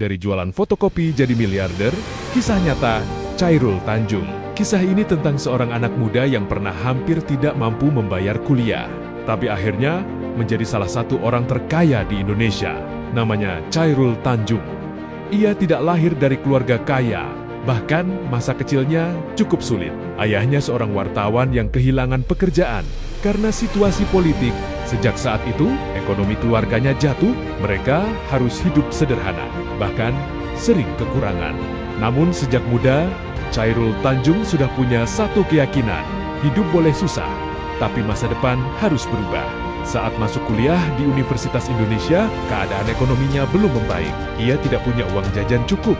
Dari jualan fotokopi jadi miliarder, kisah nyata Chairul Tanjung. Kisah ini tentang seorang anak muda yang pernah hampir tidak mampu membayar kuliah, tapi akhirnya menjadi salah satu orang terkaya di Indonesia. Namanya Chairul Tanjung. Ia tidak lahir dari keluarga kaya, bahkan masa kecilnya cukup sulit. Ayahnya seorang wartawan yang kehilangan pekerjaan karena situasi politik. Sejak saat itu, ekonomi keluarganya jatuh, mereka harus hidup sederhana, bahkan sering kekurangan. Namun sejak muda, Chairul Tanjung sudah punya satu keyakinan, hidup boleh susah, tapi masa depan harus berubah. Saat masuk kuliah di Universitas Indonesia, keadaan ekonominya belum membaik. Ia tidak punya uang jajan cukup,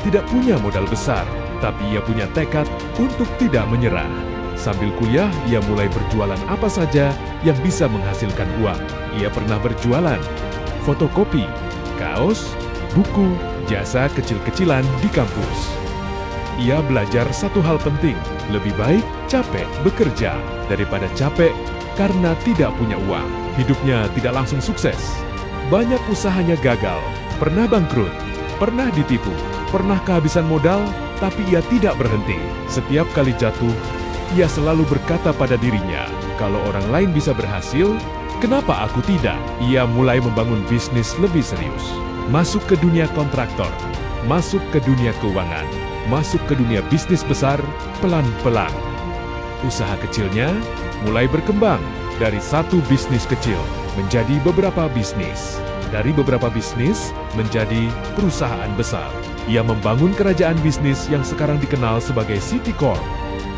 tidak punya modal besar, tapi ia punya tekad untuk tidak menyerah. Sambil kuliah, ia mulai berjualan apa saja yang bisa menghasilkan uang. Ia pernah berjualan fotokopi, kaos, buku, jasa kecil-kecilan di kampus. Ia belajar satu hal penting, lebih baik capek bekerja daripada capek karena tidak punya uang. Hidupnya tidak langsung sukses. Banyak usahanya gagal, pernah bangkrut, pernah ditipu, pernah kehabisan modal, tapi ia tidak berhenti. Setiap kali jatuh, ia selalu berkata pada dirinya, kalau orang lain bisa berhasil, kenapa aku tidak? Ia mulai membangun bisnis lebih serius. Masuk ke dunia kontraktor, masuk ke dunia keuangan, masuk ke dunia bisnis besar pelan-pelan. Usaha kecilnya mulai berkembang dari satu bisnis kecil menjadi beberapa bisnis. Dari beberapa bisnis menjadi perusahaan besar. Ia membangun kerajaan bisnis yang sekarang dikenal sebagai Citicorp.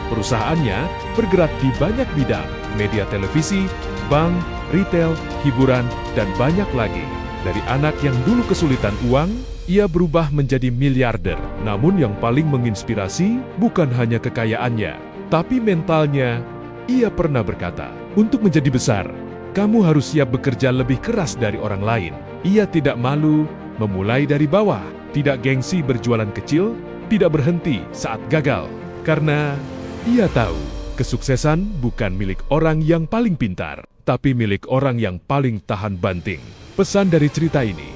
Perusahaannya bergerak di banyak bidang, media televisi, bank, retail, hiburan, dan banyak lagi. Dari anak yang dulu kesulitan uang, ia berubah menjadi miliarder. Namun yang paling menginspirasi bukan hanya kekayaannya, tapi mentalnya. Ia pernah berkata, untuk menjadi besar, kamu harus siap bekerja lebih keras dari orang lain. Ia tidak malu memulai dari bawah, tidak gengsi berjualan kecil, tidak berhenti saat gagal. Karena ia tahu, kesuksesan bukan milik orang yang paling pintar, tapi milik orang yang paling tahan banting. Pesan dari cerita ini,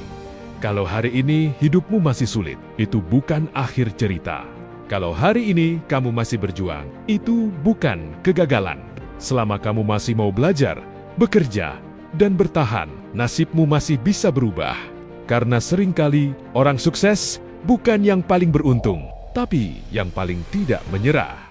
kalau hari ini hidupmu masih sulit, itu bukan akhir cerita. Kalau hari ini kamu masih berjuang, itu bukan kegagalan. Selama kamu masih mau belajar, bekerja, dan bertahan, nasibmu masih bisa berubah. Karena seringkali orang sukses bukan yang paling beruntung, tapi yang paling tidak menyerah.